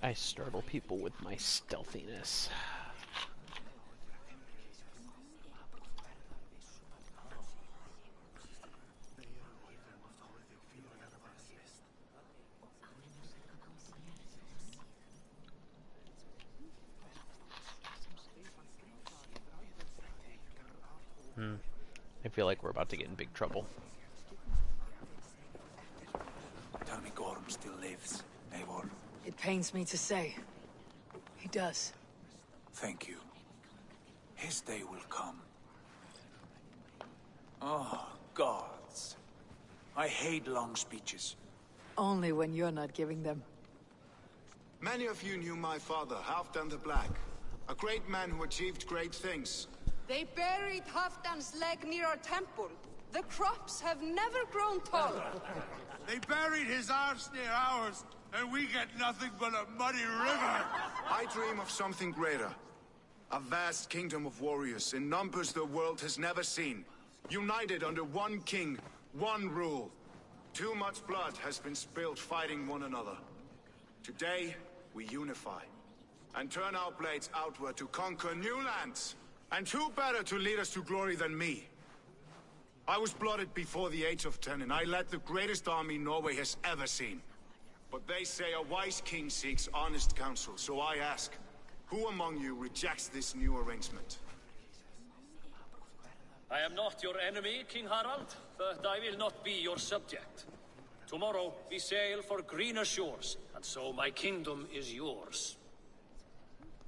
I startle people with my stealthiness. I feel like we're about to get in big trouble. Tell me Gorm still lives, Eivor. It pains me to say. He does. Thank you. His day will come. Oh, gods. I hate long speeches. Only when you're not giving them. Many of you knew my father, Halfdan the Black. A great man who achieved great things. They buried Halfdan's leg near our temple. The crops have never grown taller. They buried his arse near ours, and we get nothing but a muddy river. I dream of something greater. A vast kingdom of warriors in numbers the world has never seen. United under one king, one rule. Too much blood has been spilled fighting one another. Today, we unify. And turn our blades outward to conquer new lands. And who better to lead us to glory than me? I was blooded before the age of 10, and I led the greatest army Norway has ever seen. But they say a wise king seeks honest counsel, so I ask, who among you rejects this new arrangement? I am not your enemy, King Harald, but I will not be your subject. Tomorrow we sail for greener shores, and so my kingdom is yours.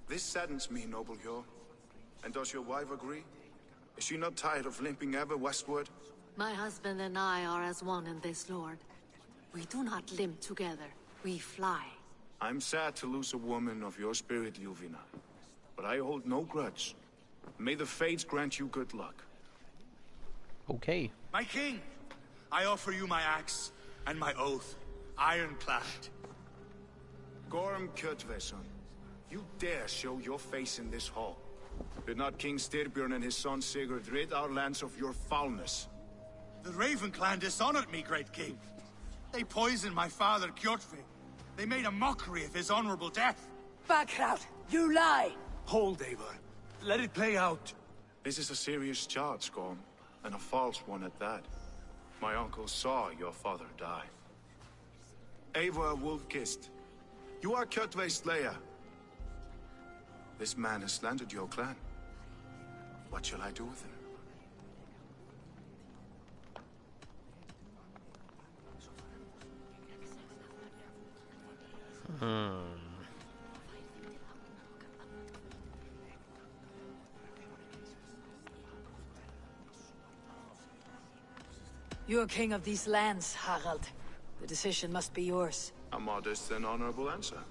This saddens me, noble Hjor. And does your wife agree? Is she not tired of limping ever westward? My husband and I are as one in this, Lord. We do not limp together. We fly. I'm sad to lose a woman of your spirit, Ljuvina. But I hold no grudge. May the fates grant you good luck. Okay. My king, I offer you my axe and my oath, ironclad. Gorm Kjotveson, you dare show your face in this hall. Did not King Styrbjörn and his son Sigurd rid our lands of your foulness? The Raven clan dishonored me, great king. They poisoned my father, Kjotve. They made a mockery of his honorable death. Backrout, you lie! Hold, Eivor. Let it play out. This is a serious charge, Gorm, and a false one at that. My uncle saw your father die. Eivor Wolf-Kissed, you are Kjotve's slayer. This man has slandered your clan. What shall I do with him? You're king of these lands, Harald. The decision must be yours. A modest and honorable answer.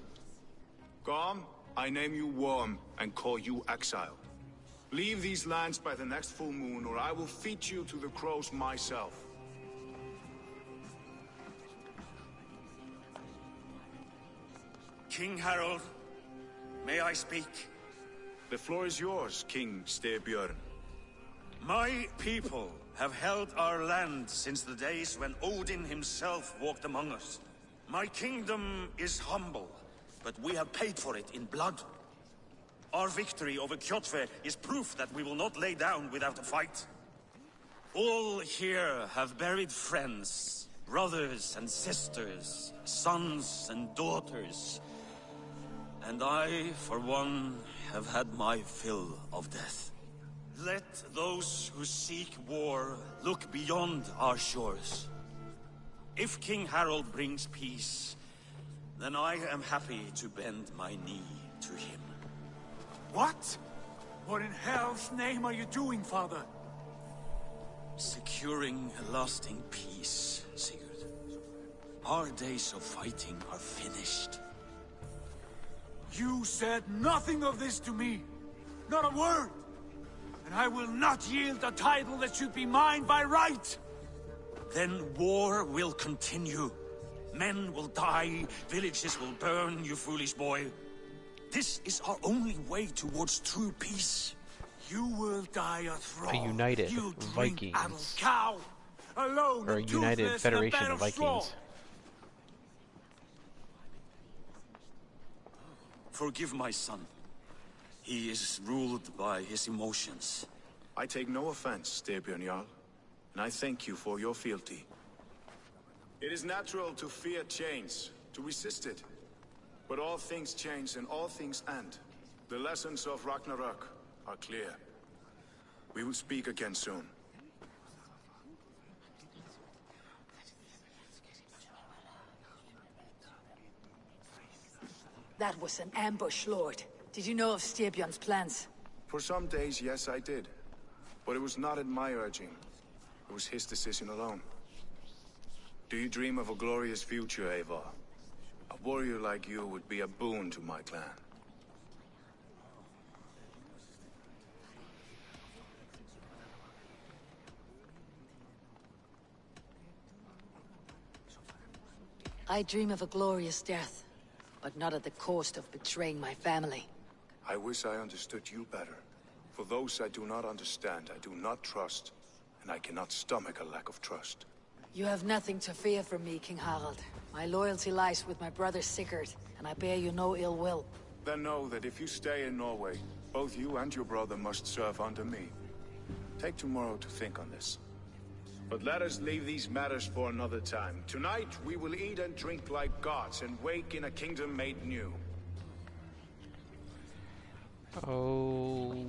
Gorm, I name you Worm and call you exile. Leave these lands by the next full moon, or I will feed you to the crows myself. King Harald, may I speak? The floor is yours, King Styrbjörn. My people have held our land since the days when Odin himself walked among us. My kingdom is humble, but we have paid for it in blood. Our victory over Kjotve is proof that we will not lay down without a fight. All here have buried friends, brothers and sisters, sons and daughters. And I, for one, have had my fill of death. Let those who seek war look beyond our shores. If King Harald brings peace, then I am happy to bend my knee to him. What? What in hell's name are you doing, father? Securing a lasting peace, Sigurd. Our days of fighting are finished. You said nothing of this to me. Not a word. And I will not yield a title that should be mine by right. Then war will continue. Men will die, villages will burn, you foolish boy. This is our only way towards true peace. You will die a thrall. A united you Vikings. Adult cow, alone, or a united federation of Vikings. Forgive my son. He is ruled by his emotions. I take no offense, Styrbjörn Jarl, and I thank you for your fealty. It is natural to fear change, to resist it. But all things change and all things end. The lessons of Ragnarok are clear. We will speak again soon. That was an ambush, Lord. Did you know of Styrbjörn's plans? For some days, yes, I did. But it was not at my urging. It was his decision alone. Do you dream of a glorious future, Eivor? A warrior like you would be a boon to my clan. I dream of a glorious death, but not at the cost of betraying my family. I wish I understood you better. For those I do not understand, I do not trust, and I cannot stomach a lack of trust. You have nothing to fear from me, King Harald. My loyalty lies with my brother Sigurd, and I bear you no ill will. Then know that if you stay in Norway, both you and your brother must serve under me. Take tomorrow to think on this. But let us leave these matters for another time. Tonight, we will eat and drink like gods and wake in a kingdom made new. Oh,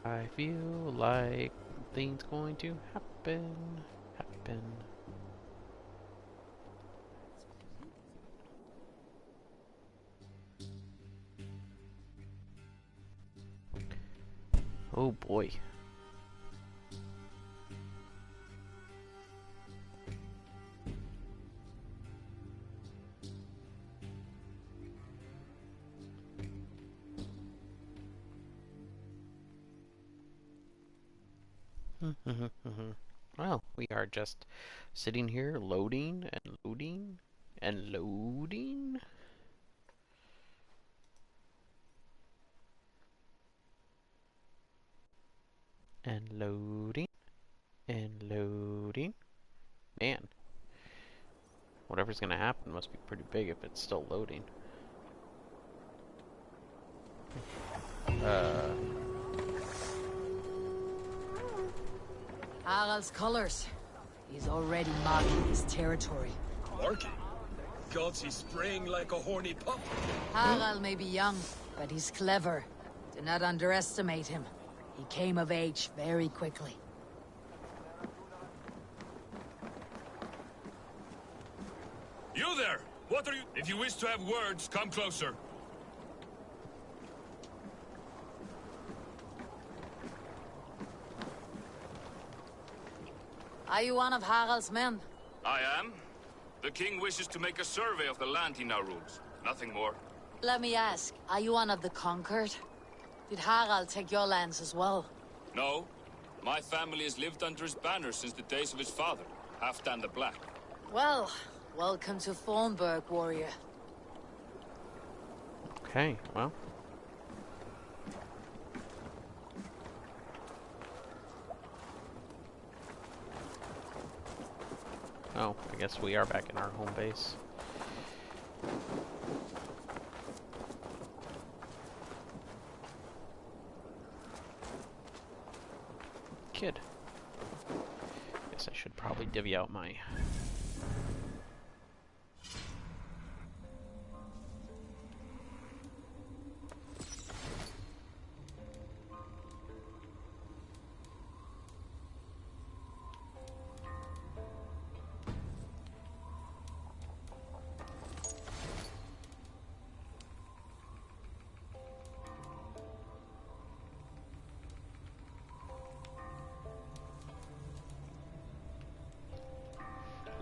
I feel like things going to happen. Oh boy. Well, we are just sitting here loading and loading and loading. And loading and loading. Man, whatever's gonna happen must be pretty big if it's still loading. Harald's colors. He's already marking his territory. Marking? Gods, he's spraying like a horny pup. Harald may be young, but he's clever. Do not underestimate him. He came of age very quickly. You there! What are you— If you wish to have words, come closer. Are you one of Harald's men? I am. The king wishes to make a survey of the land he now rules. Nothing more. Let me ask, are you one of the conquered? Did Harald take your lands as well? No. My family has lived under his banner since the days of his father, Halfdan the Black. Well, welcome to Thornburg, warrior. Okay, well. Oh, I guess we are back in our home base. Kid. Guess I should probably divvy out my...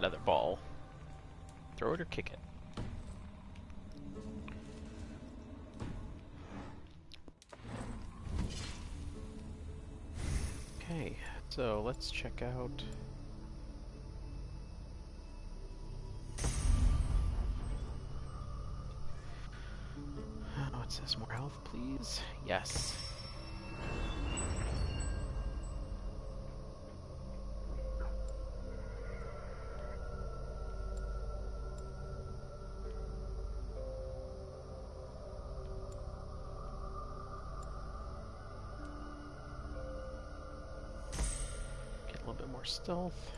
leather ball. Throw it or kick it. Okay, so let's check out... Oh, it says more health, please. Yes. bit more stealth.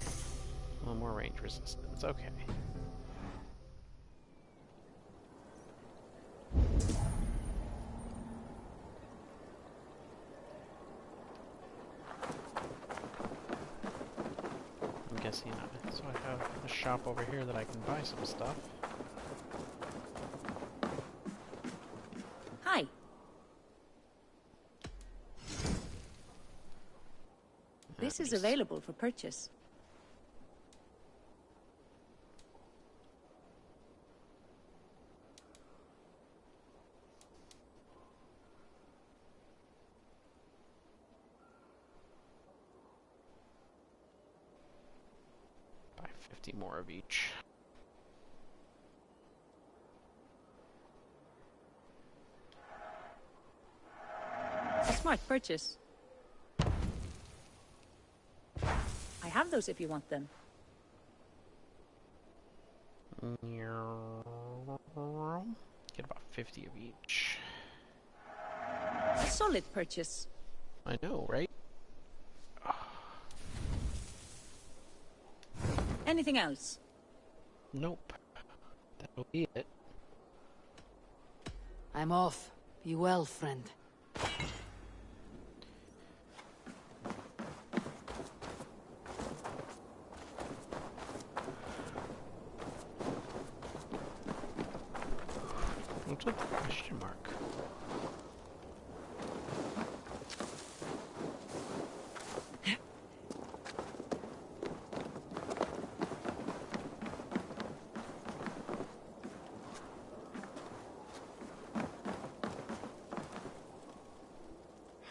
A little more range resistance, okay. I'm guessing, so I have a shop over here that I can buy some stuff. Hi. This is available for purchase. Buy 50 more of each. A smart purchase. I have those if you want them. Get about 50 of each. A solid purchase. I know, right? Anything else? Nope. That'll be it. I'm off. Be well, friend. What's with the question mark?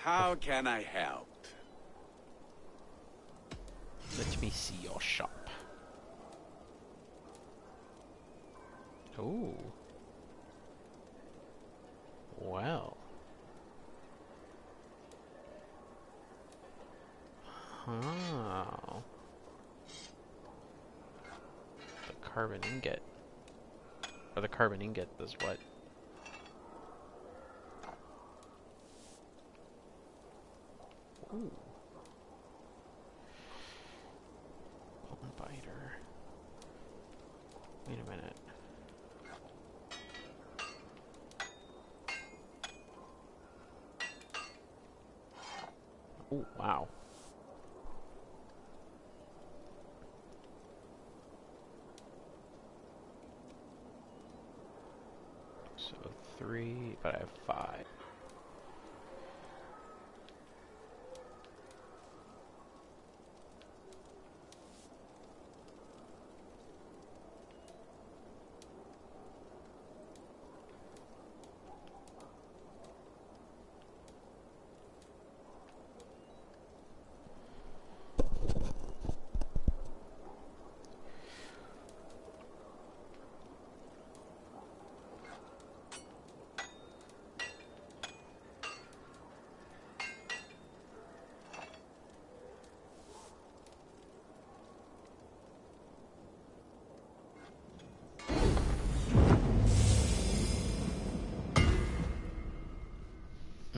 How can I help? Let me see your shop. Ooh. Well. Oh. The carbon ingot. Or the carbon ingot is what? Ooh. Bone biter. Wait a minute. Oh, wow. So 3, but I have 5.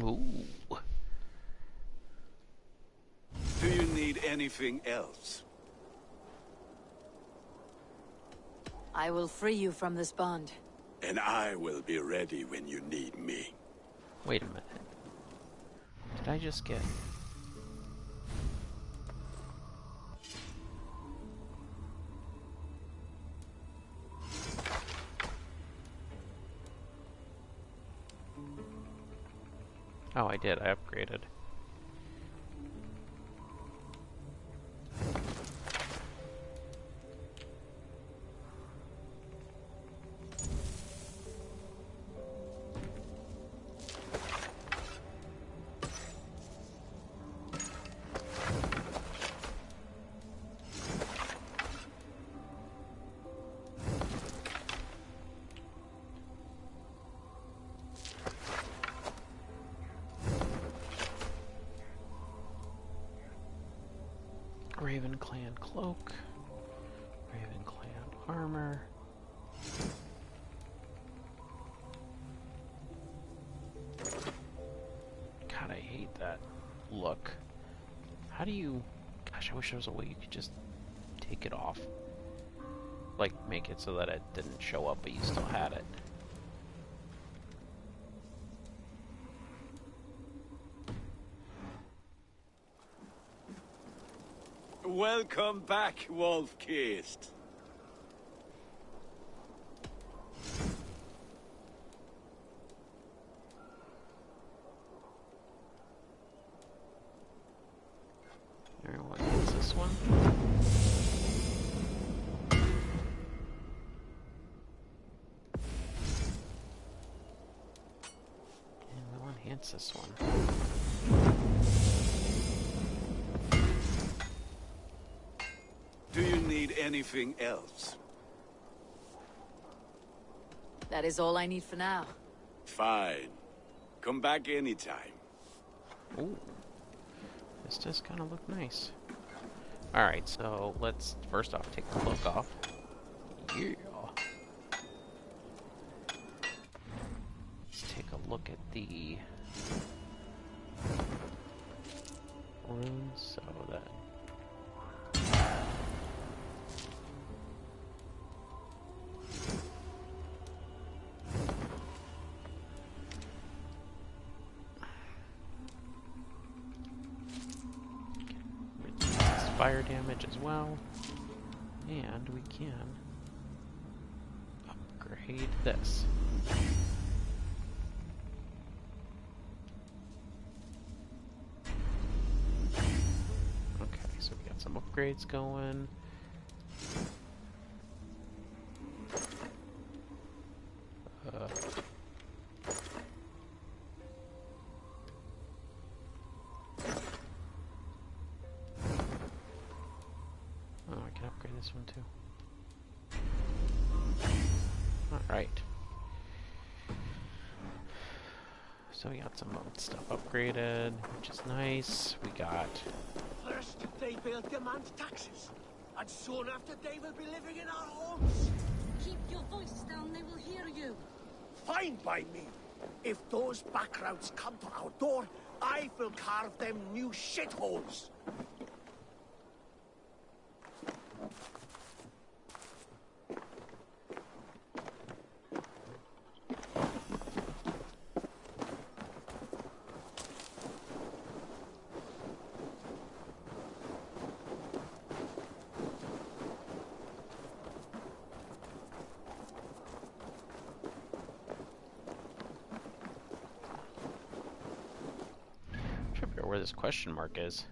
Ooh. Do you need anything else? I will free you from this bond. And I will be ready when you need me. Wait a minute. Did I just get... Oh, I did. I upgraded. Raven Clan Cloak. Raven Clan Armor. that look. How do you... Gosh, I wish there was a way you could just take it off. Like, make it so that it didn't show up, but you still had it. Welcome back, Wolf-Kissed. Alright, what is this one? And we'll enhance this one. Do you need anything else? That is all I need for now. Fine. Come back anytime. Ooh. This does kind of look nice. Alright, so let's first off take the cloak off. Yeah. Let's take a look at the runes so that fire damage as well, and we can upgrade this. Okay, so we got some upgrades going. This one too. Alright. So we got some stuff upgraded, which is nice. We got... First, they will demand taxes. And soon after, they will be living in our homes. Keep your voice down, they will hear you. Fine by me. If those backroutes come to our door, I will carve them new shitholes. Where this question mark is.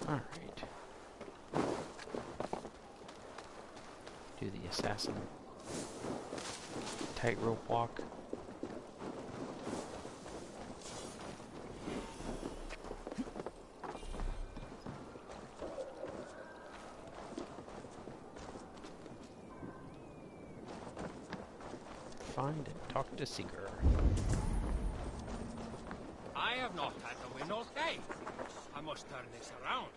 Alright. Do the assassin tightrope walk. Find and talk to Seeker. I have not had the wind all day. I must turn this around.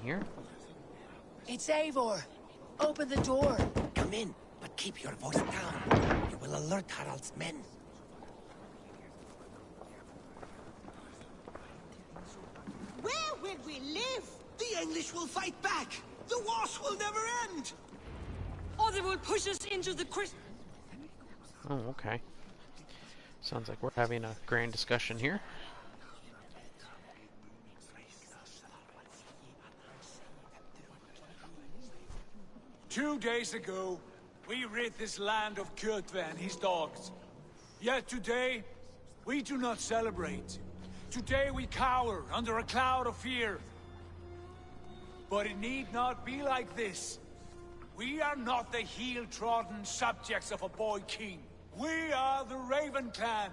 Here? It's Eivor. Open the door. Come in, but keep your voice down. You will alert Harald's men. Where will we live? The English will fight back. The wars will never end. Or they will push us into the Oh, okay. Sounds like we're having a grand discussion here. Two days ago, we rid this land of Kjotve and his dogs. Yet today, we do not celebrate. Today we cower under a cloud of fear. But it need not be like this. We are not the heel-trodden subjects of a boy king. We are the Raven clan.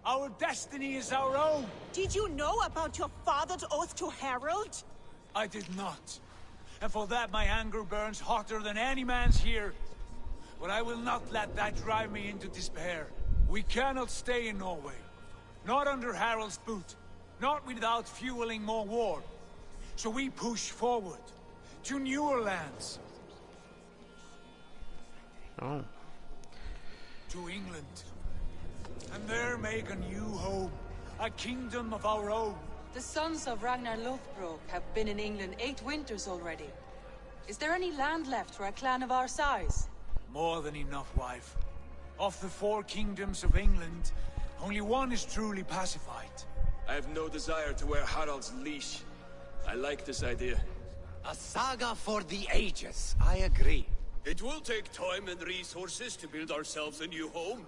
Our destiny is our own. Did you know about your father's oath to Harold? I did not. And for that my anger burns hotter than any man's here. But I will not let that drive me into despair. We cannot stay in Norway. Not under Harald's boot. Not without fueling more war. So we push forward. To newer lands. Oh. To England. And there make a new home. A kingdom of our own. The sons of Ragnar Lothbrok have been in England 8 winters already. Is there any land left for a clan of our size? More than enough, wife. Of the 4 kingdoms of England, only one is truly pacified. I have no desire to wear Harald's leash. I like this idea. A saga for the ages, I agree. It will take time and resources to build ourselves a new home,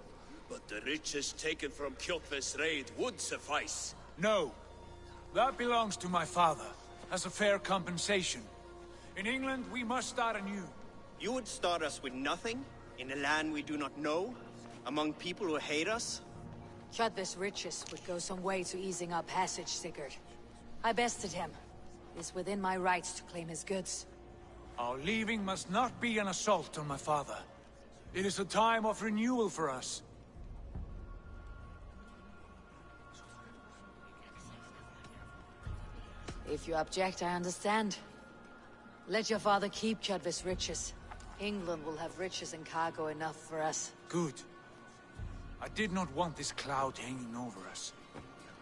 but the riches taken from Kjotve's raid would suffice. No. That belongs to my father, as a fair compensation. In England, we must start anew. You would start us with nothing? In a land we do not know? Among people who hate us? Kjotve's riches would go some way to easing our passage, Sigurd. I bested him. It is within my rights to claim his goods. Our leaving must not be an assault on my father. It is a time of renewal for us. If you object, I understand. Let your father keep Kjotve's riches. England will have riches and cargo enough for us. Good. I did not want this cloud hanging over us.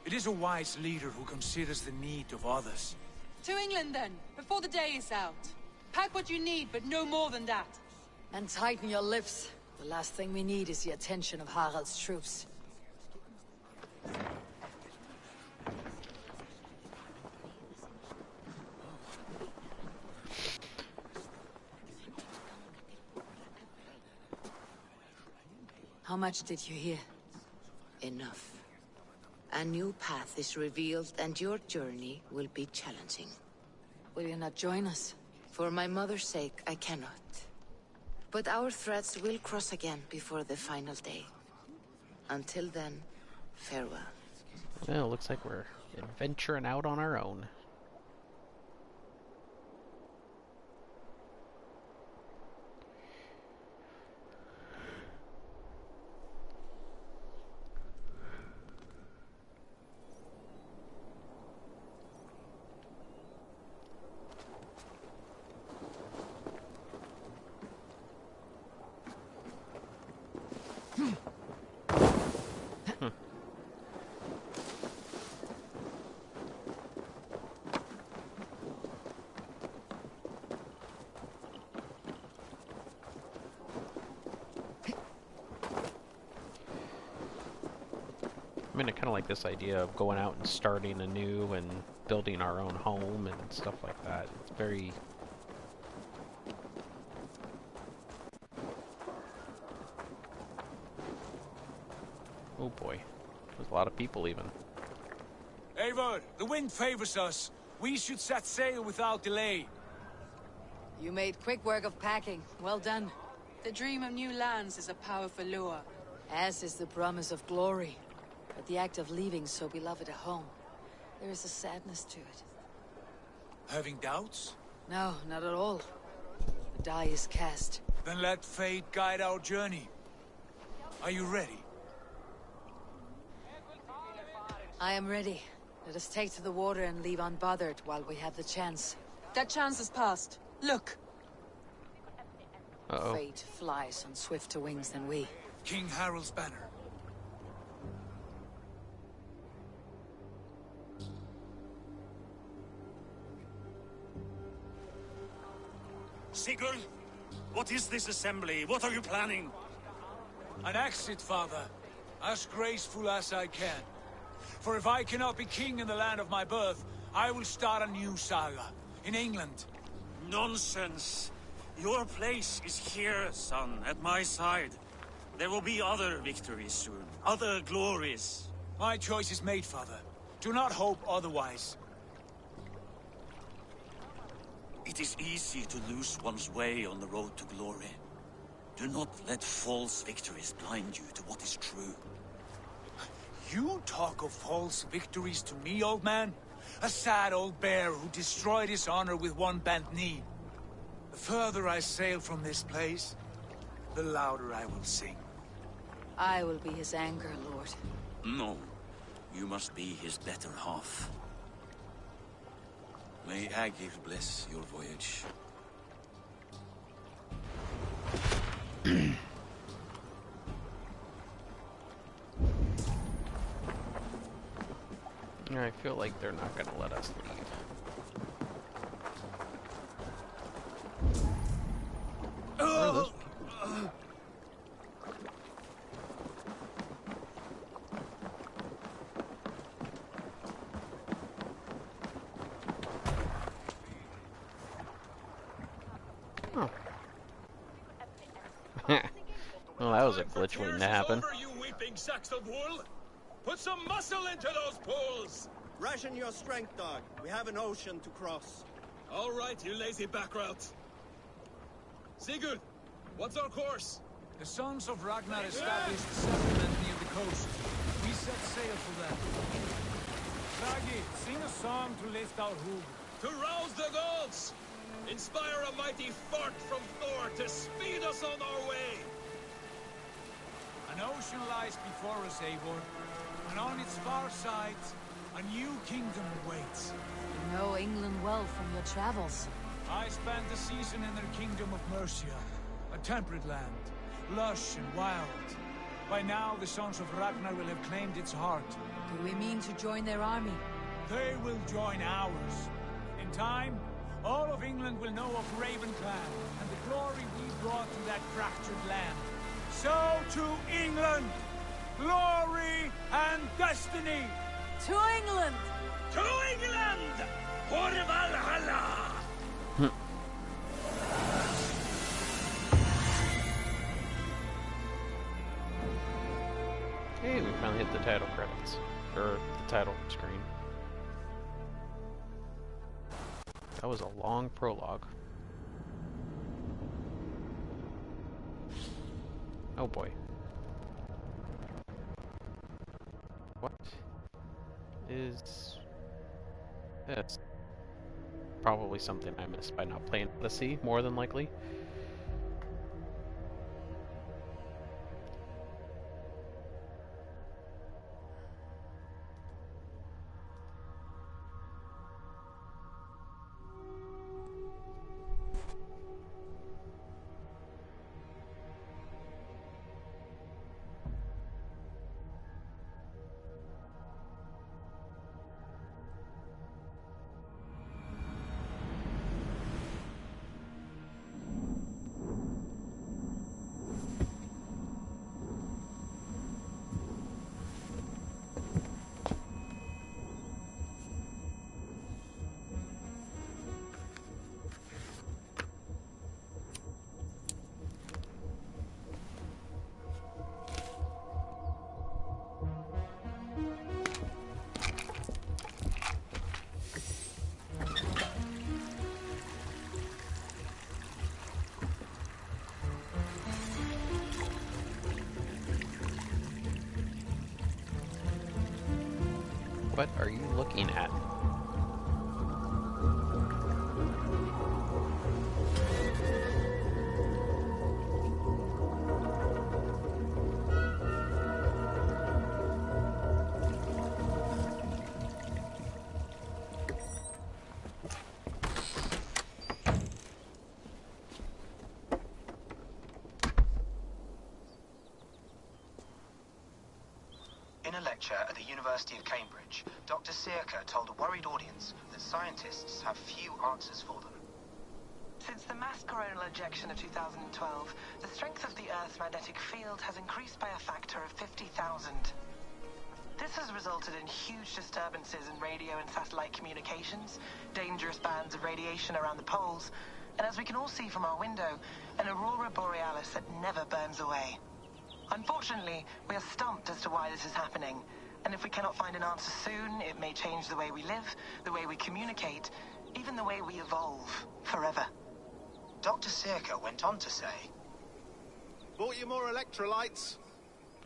It is a wise leader who considers the need of others. To England then, before the day is out. Pack what you need, but no more than that. And tighten your lips. The last thing we need is the attention of Harald's troops. How much did you hear? Enough. A new path is revealed, and your journey will be challenging. Will you not join us? For my mother's sake, I cannot. But our threads will cross again before the final day. Until then, farewell. Well, looks like we're adventuring out on our own. I mean, I kind of like this idea of going out and starting anew and building our own home and stuff like that. It's very... Oh boy, there's a lot of people even. Eivor, the wind favors us. We should set sail without delay. You made quick work of packing. Well done. The dream of new lands is a powerful lure. As is the promise of glory. But the act of leaving so beloved a home, there is a sadness to it. Having doubts? No, not at all. The die is cast. Then let fate guide our journey. Are you ready? I am ready. Let us take to the water and leave unbothered while we have the chance. That chance has passed. Look! Uh-oh. Fate flies on swifter wings than we. King Harald's banner. Sigurd, what is this assembly? What are you planning? An exit, father. As graceful as I can. For if I cannot be king in the land of my birth, I will start a new saga. In England. Nonsense. Your place is here, son, at my side. There will be other victories soon. Other glories. My choice is made, father. Do not hope otherwise. It is easy to lose one's way on the road to glory. Do not let false victories blind you to what is true. You talk of false victories to me, old man? A sad old bear who destroyed his honor with one bent knee. The further I sail from this place, the louder I will sing. I will be his anger, Lord. No, you must be his better half. May Agir bless your voyage. I feel like they're not gonna let us leave. Where are those people? Oh. Well, that was a glitch waiting to happen. Over, you weeping sacks of wool! Put some muscle into those pulls! Ration your strength, dog. We have an ocean to cross. All right, you lazy backrout. Sigurd, what's our course? The sons of Ragnar established a settlement near the coast. We set sail for them. Ragi, sing a song to lift our hoof. To rouse the gods! Inspire a mighty fart from Thor to speed us on our way! An ocean lies before us, Eivor, and on its far sides, a new kingdom awaits. You know England well from your travels. I spent a season in their kingdom of Mercia, a temperate land, lush and wild. By now, the sons of Ragnar will have claimed its heart. Do we mean to join their army? They will join ours. In time, all of England will know of Ravenclan and the glory we brought to that fractured land. So to England, glory and destiny! To England! To England! For Valhalla! Hey, we finally hit the title credits. Or the title screen. That was a long prologue. Oh boy. What is this? Probably something I missed by not playing Odyssey, more than likely. What are you looking at? In a lecture at the University of Cambridge, Dr. Sirka told a worried audience that scientists have few answers for them. Since the mass coronal ejection of 2012, the strength of the Earth's magnetic field has increased by a factor of 50,000. This has resulted in huge disturbances in radio and satellite communications, dangerous bands of radiation around the poles, and as we can all see from our window, an aurora borealis that never burns away. Unfortunately, we are stumped as to why this is happening, and if we cannot find an answer soon, it may change the way we live, the way we communicate, Even the way we evolve, forever. Dr. Circa went on to say... Bought you more electrolytes?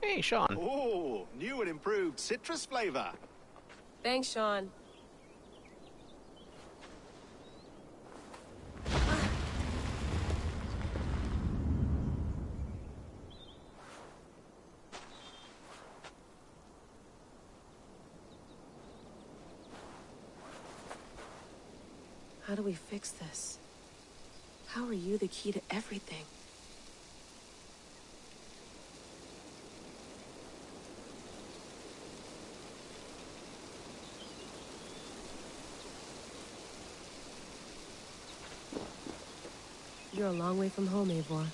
Hey, Sean. Oh, new and improved citrus flavor. Thanks, Sean. How do we fix this? How are you the key to everything? You're a long way from home, Eivor.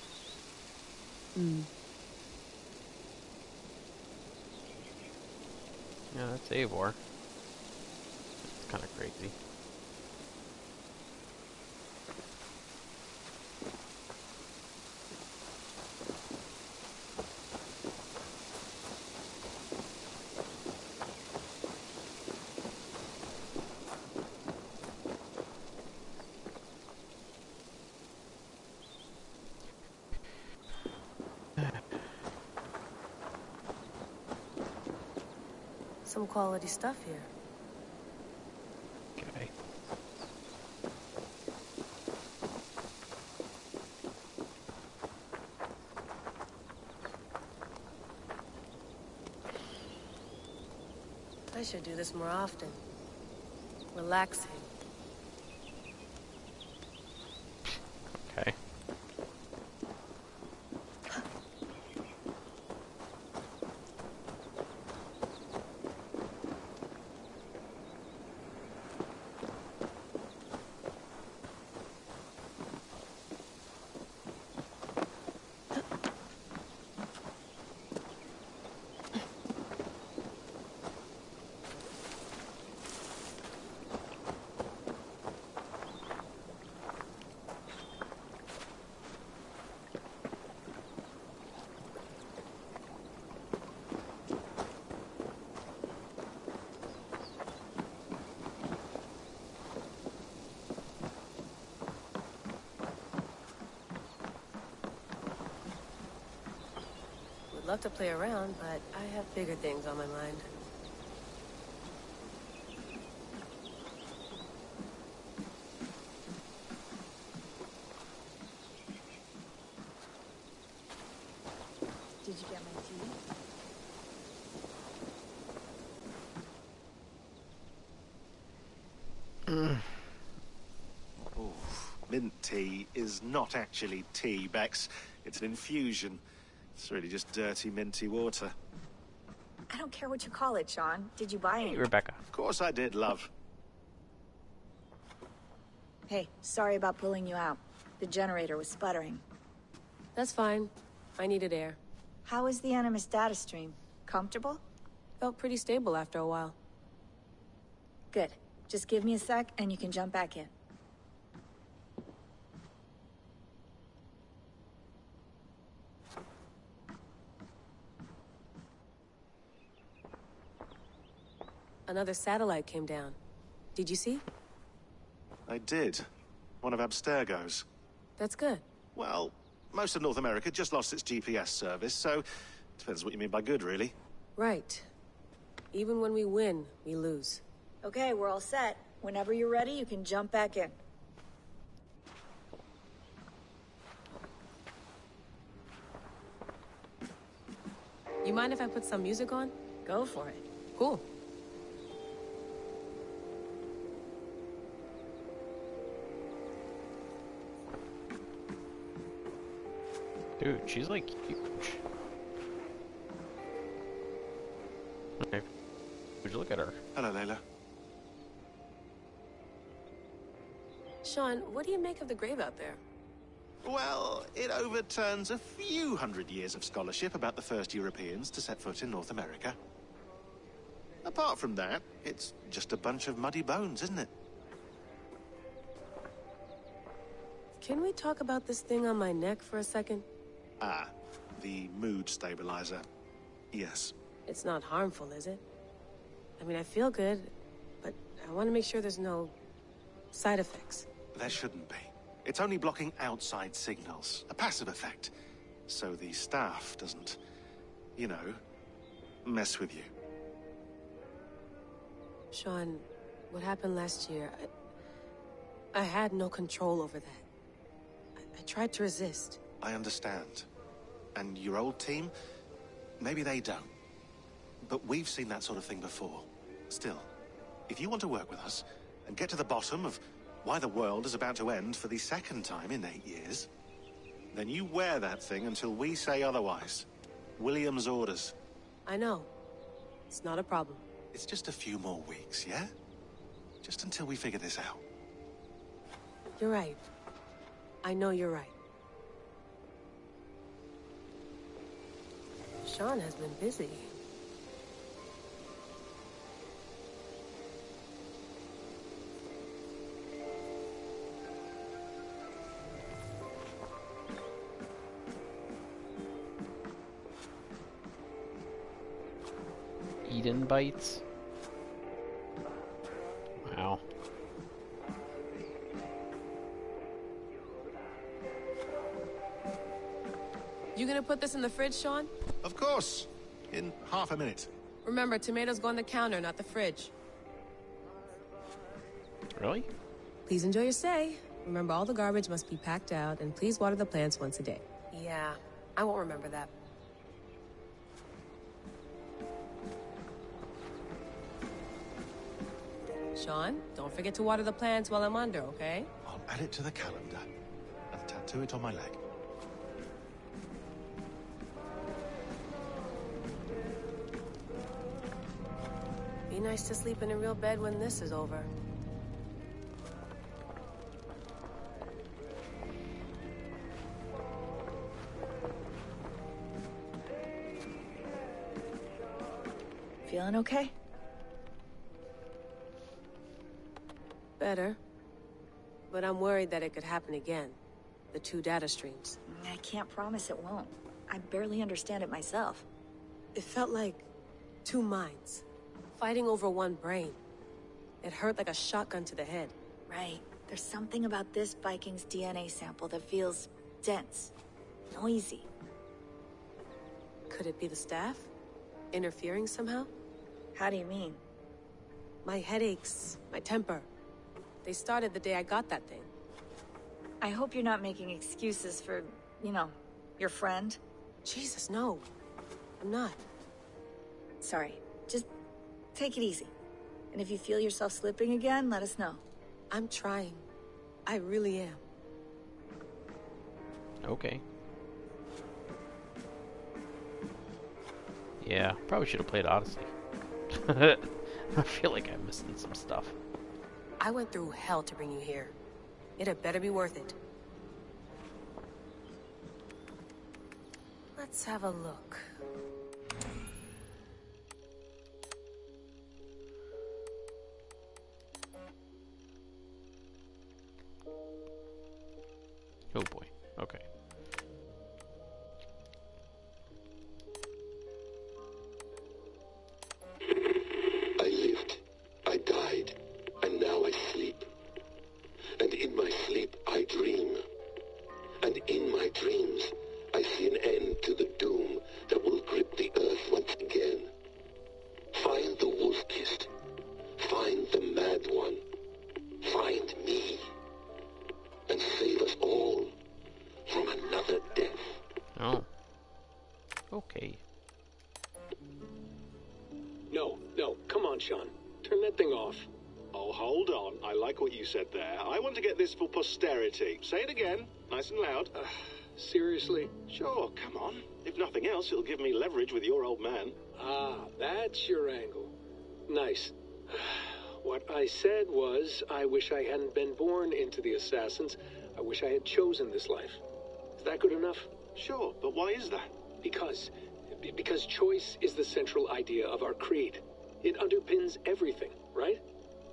Yeah, that's Eivor. It's kind of crazy. Some quality stuff here. Okay. I should do this more often. Relaxing. Okay. Would love to play around, but I have bigger things on my mind. Did you get my tea? Ooh, mint tea is not actually tea, Bex. It's an infusion. It's really just dirty, minty water. I don't care what you call it, Sean. Did you buy Hey, any? Rebecca. Of course I did, love. Hey, sorry about pulling you out. The generator was sputtering. That's fine. I needed air. How is the Animus data stream? Comfortable? Felt pretty stable after a while. Good. Just give me a sec and you can jump back in. Another satellite came down. Did you see? I did. One of Abstergo's. That's good. Well, most of North America just lost its GPS service, so depends what you mean by good, really. Right. Even when we win, we lose. Okay, we're all set. Whenever you're ready, you can jump back in. You mind if I put some music on? Go for it. Cool. Dude, she's like huge. Okay. Would you look at her? Hello, Layla. Sean, what do you make of the grave out there? Well, it overturns a few hundred years of scholarship about the first Europeans to set foot in North America. Apart from that, it's just a bunch of muddy bones, isn't it? Can we talk about this thing on my neck for a second? Ah, the mood stabilizer. Yes. It's not harmful, is it? I mean, I feel good, but I want to make sure there's no Side effects? There shouldn't be. It's only blocking outside signals. A passive effect. So the staff doesn't, you know, mess with you. Sean, what happened last year, I had no control over that. I tried to resist. I understand. And your old team? Maybe they don't. But we've seen that sort of thing before. Still, if you want to work with us and get to the bottom of why the world is about to end for the second time in 8 years, then you wear that thing until we say otherwise. William's orders. I know. It's not a problem. It's just a few more weeks, yeah? Just until we figure this out. You're right. I know you're right. Sean has been busy. Eden bites? Wow. You gonna put this in the fridge, Sean? Of course. In half a minute. Remember, tomatoes go on the counter, not the fridge. Really? Please enjoy your stay. Remember, all the garbage must be packed out, and please water the plants once a day. Yeah, I won't remember that. Sean, don't forget to water the plants while I'm under, okay? I'll add it to the calendar and tattoo it on my leg. Be nice to sleep in a real bed when this is over. Feeling okay? Better. But I'm worried that it could happen again. The 2 data streams. I can't promise it won't. I barely understand it myself. It felt like 2 minds, fighting over 1 brain. It hurt like a shotgun to the head. Right. There's something about this Viking's DNA sample that feels dense, noisy. Could it be the staff? Interfering somehow? How do you mean? My headaches, my temper. They started the day I got that thing. I hope you're not making excuses for, you know, your friend. Jesus, no. I'm not. Sorry. Just take it easy. And if you feel yourself slipping again, let us know. I'm trying. I really am. Okay. Yeah, probably should have played Odyssey. I feel like I'm missing some stuff. I went through hell to bring you here. It had better be worth it. Let's have a look. Oh boy. Okay. I lived, I died, and now I sleep. And in my sleep I dream. And in my dreams I see an end to the doom that will grip the earth once again. Find the wolf-kissed. Find the mad one. Find me. And save us all from another death. Oh. Okay. No, come on, Sean. Turn that thing off. Oh, hold on. I like what you said there. I want to get this for posterity. Say it again, nice and loud. Seriously? Sure, come on. If nothing else, it'll give me leverage with your old man. Ah, that's your angle. Nice. What I said was, I wish I hadn't been born into the Assassins. I wish I had chosen this life. Is that good enough? Sure, but why is that? Because choice is the central idea of our creed. It underpins everything, right?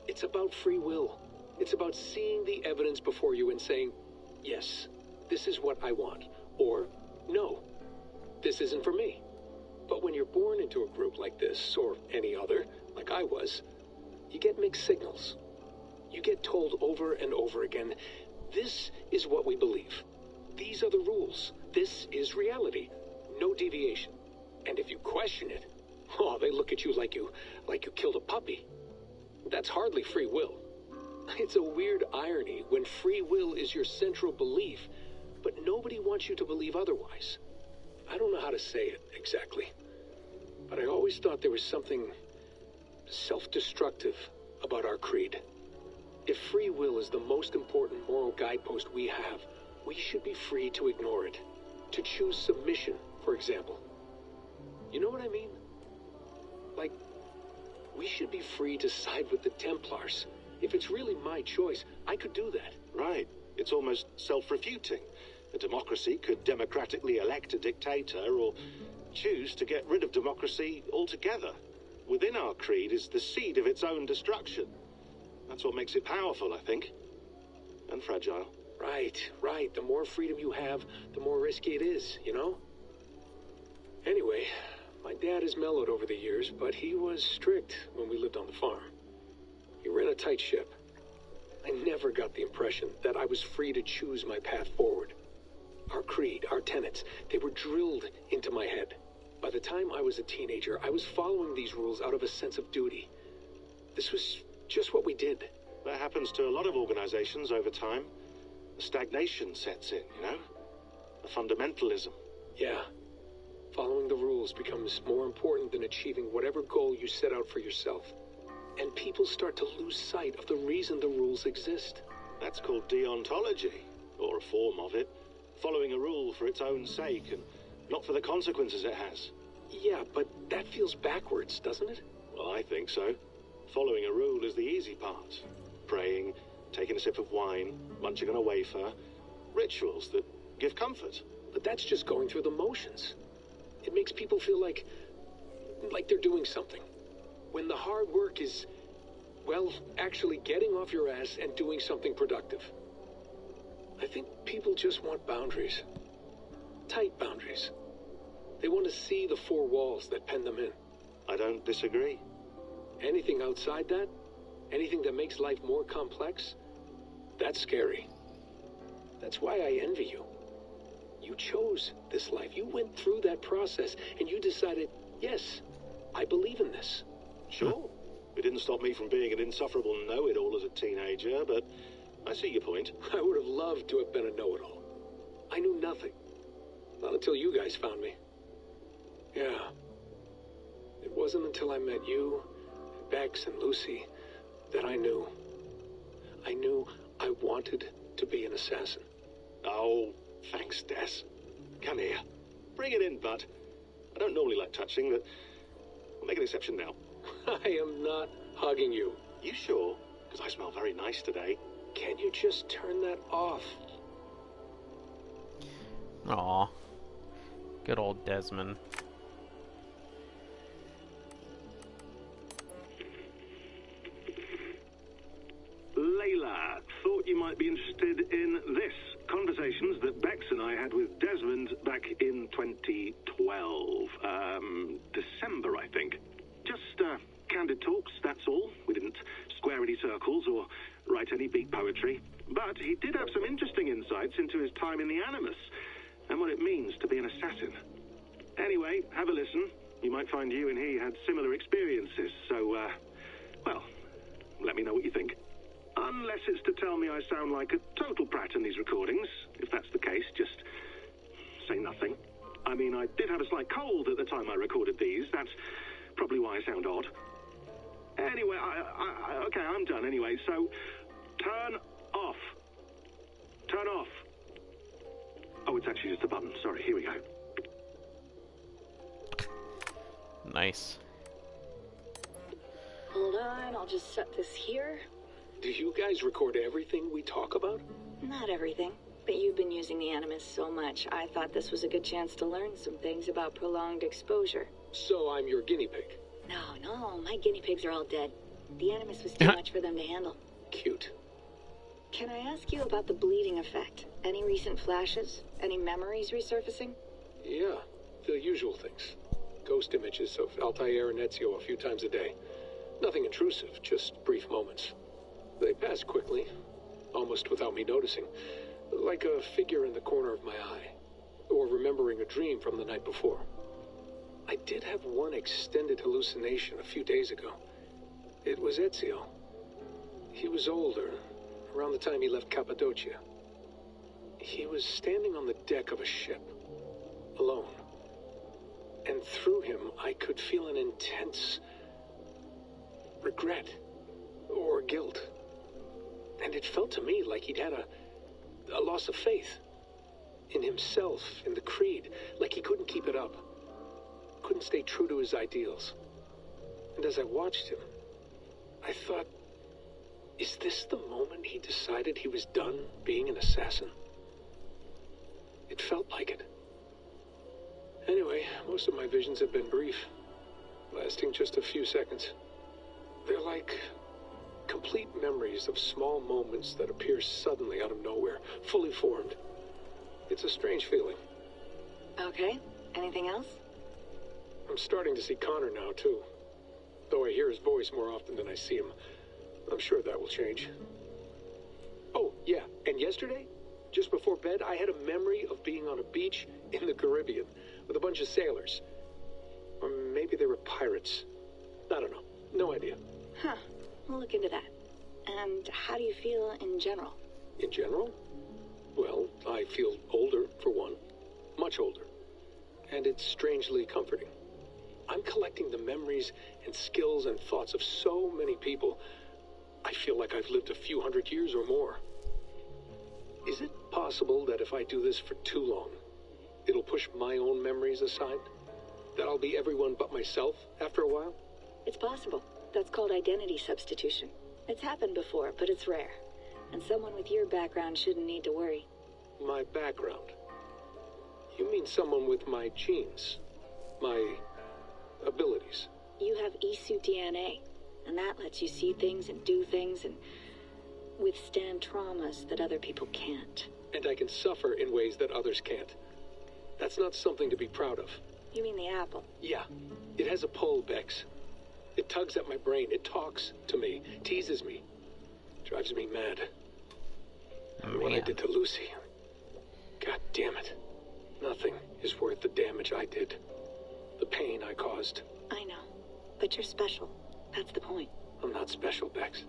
It's about free will. It's about seeing the evidence before you and saying, yes, this is what I want. Or, no, this isn't for me. But when you're born into a group like this, or any other, like I was, you get mixed signals. You get told over and over again, this is what we believe. These are the rules. This is reality. No deviation. And if you question it, oh, they look at you like you killed a puppy. That's hardly free will. It's a weird irony when free will is your central belief, but nobody wants you to believe otherwise. I don't know how to say it exactly, but I always thought there was something self-destructive about our creed. If free will is the most important moral guidepost we have, we should be free to ignore it. To choose submission, for example. You know what I mean? Like, we should be free to side with the Templars. If it's really my choice, I could do that. Right. It's almost self-refuting. A democracy could democratically elect a dictator or choose to get rid of democracy altogether. Within our creed is the seed of its own destruction. That's what makes it powerful, I think. And fragile. Right. The more freedom you have, the more risky it is, you know? Anyway, my dad has mellowed over the years, but he was strict when we lived on the farm. He ran a tight ship. I never got the impression that I was free to choose my path forward. Our creed, our tenets, they were drilled into my head. By the time I was a teenager, I was following these rules out of a sense of duty. This was just what we did. That happens to a lot of organizations over time. A stagnation sets in, you know? A fundamentalism. Yeah. Following the rules becomes more important than achieving whatever goal you set out for yourself. And people start to lose sight of the reason the rules exist. That's called deontology, or a form of it. Following a rule for its own sake, and not for the consequences it has. Yeah, but that feels backwards, doesn't it? Well, I think so. Following a rule is the easy part. Praying, taking a sip of wine, munching on a wafer. Rituals that give comfort. But that's just going through the motions. It makes people feel like they're doing something. When the hard work is, well, actually getting off your ass and doing something productive. I think people just want boundaries. Tight boundaries. They want to see the four walls that pen them in. I don't disagree. Anything outside that, anything that makes life more complex, that's scary. That's why I envy you. You chose this life. You went through that process and you decided, yes, I believe in this. Sure. It didn't stop me from being an insufferable know-it-all as a teenager, but I see your point. I would have loved to have been a know-it-all. I knew nothing. Not until you guys found me. Yeah. It wasn't until I met you, and Bex and Lucy, that I knew. I knew I wanted to be an assassin. Oh, thanks, Des. Come here. Bring it in, bud. I don't normally like touching, but I'll make an exception now. I am not hugging you. You sure? Because I smell very nice today. Can you just turn that off? Aw. Good old Desmond. Layla, thought you might be interested in this. Conversations that Bex and I had with Desmond back in 2012. December, I think. Just candid talks, that's all. We didn't square any circles or write any beat poetry. But he did have some interesting insights into his time in the Animus and what it means to be an assassin. Anyway, have a listen. You might find you and he had similar experiences, so, well, let me know what you think. Unless it's to tell me I sound like a total prat in these recordings. If that's the case, just say nothing. I mean, I did have a slight cold at the time I recorded these. That's probably why I sound odd. Anyway, okay, I'm done anyway, so turn off. Turn off. Oh, it's actually just a button. Sorry, here we go. Nice. Hold on, I'll just set this here. Do you guys record everything we talk about? Not everything, but you've been using the Animus so much, I thought this was a good chance to learn some things about prolonged exposure. So I'm your guinea pig? No, my guinea pigs are all dead. The Animus was too much for them to handle. Cute. Can I ask you about the bleeding effect? Any recent flashes? Any memories resurfacing? Yeah, the usual things. Ghost images of Altair and Ezio a few times a day. Nothing intrusive, just brief moments. They passed quickly, almost without me noticing, like a figure in the corner of my eye, or remembering a dream from the night before. I did have one extended hallucination a few days ago. It was Ezio. He was older, around the time he left Cappadocia. He was standing on the deck of a ship, alone. And through him, I could feel an intense regret or guilt. And it felt to me like he'd had a loss of faith in himself, in the creed, like he couldn't keep it up, couldn't stay true to his ideals. And as I watched him, I thought, is this the moment he decided he was done being an assassin? It felt like it. Anyway, most of my visions have been brief, lasting just a few seconds. They're like complete memories of small moments that appear suddenly out of nowhere, fully formed. It's a strange feeling. Okay, anything else? I'm starting to see Connor now, too. Though I hear his voice more often than I see him. I'm sure that will change. Oh, yeah, and yesterday, just before bed, I had a memory of being on a beach in the Caribbean with a bunch of sailors. Or maybe they were pirates. I don't know. No idea. Huh. We'll look into that. And how do you feel in general? In general? Well, I feel older, for one. Much older. And it's strangely comforting. I'm collecting the memories and skills and thoughts of so many people. I feel like I've lived a few hundred years or more. Is it possible that if I do this for too long, it'll push my own memories aside? That I'll be everyone but myself after a while? It's possible. That's called identity substitution. It's happened before, but it's rare. And someone with your background shouldn't need to worry. My background? You mean someone with my genes? My abilities? You have Isu DNA, and that lets you see things and do things and withstand traumas that other people can't. And I can suffer in ways that others can't. That's not something to be proud of. You mean the apple? Yeah. It has a pull, Bex. It tugs at my brain. It talks to me. Teases me. Drives me mad. What I did to Lucy. God damn it. Nothing is worth the damage I did. The pain I caused. I know. But you're special. That's the point. I'm not special, Bex.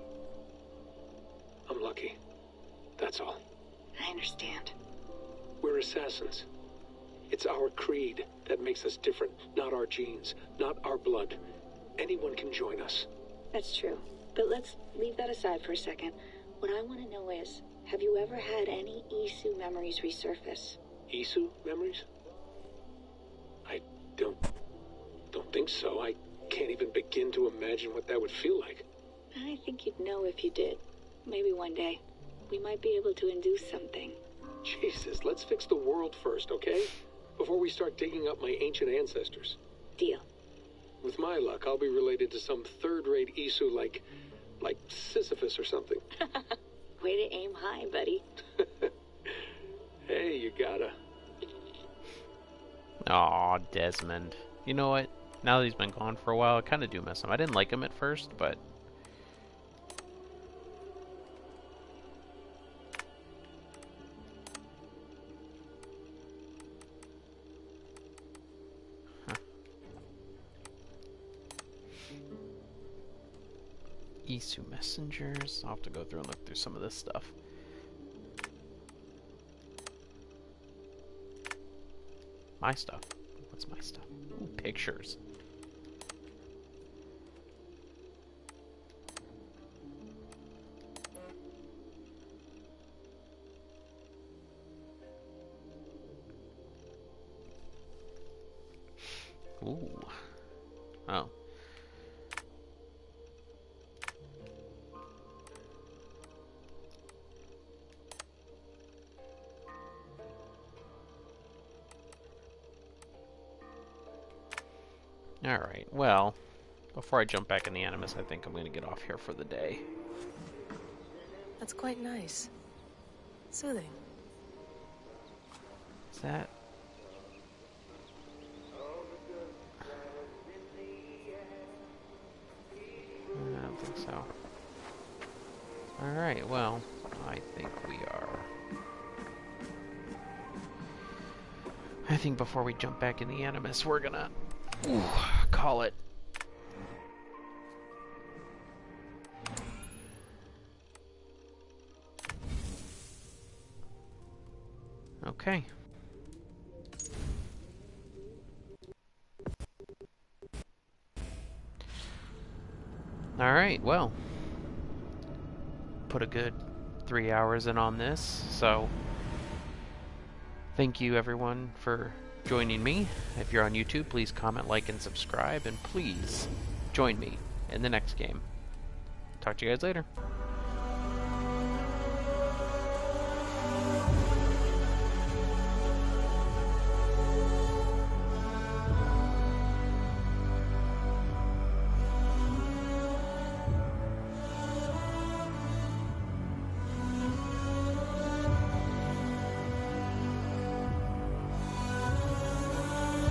I'm lucky. That's all. I understand. We're assassins. It's our creed that makes us different, not our genes, not our blood. Anyone can join us. That's true. But let's leave that aside for a second. What I want to know is, have you ever had any Isu memories resurface? Isu memories? I don't think so. I can't even begin to imagine what that would feel like. I think you'd know if you did. Maybe one day. We might be able to induce something. Jesus, let's fix the world first, okay? Before we start digging up my ancient ancestors. Deal. With my luck, I'll be related to some third-rate Isu like Sisyphus or something. Way to aim high, buddy. Hey, you gotta. Aw, Desmond. You know what? Now that he's been gone for a while, I kind of do miss him. I didn't like him at first, but... Isu messengers. I'll have to go through and look through some of this stuff. My stuff. What's my stuff? Ooh, pictures. Ooh. Oh. Alright, well, before I jump back in the Animus, I think I'm going to get off here for the day. That's quite nice. Soothing. Is that... I don't think so. Alright, well, I think we are... I think before we jump back in the Animus, we're gonna call it. Okay. Alright, well. Put a good 3 hours in on this, so thank you everyone for joining me. If you're on YouTube, please comment, like, and subscribe, and please join me in the next game. Talk to you guys later.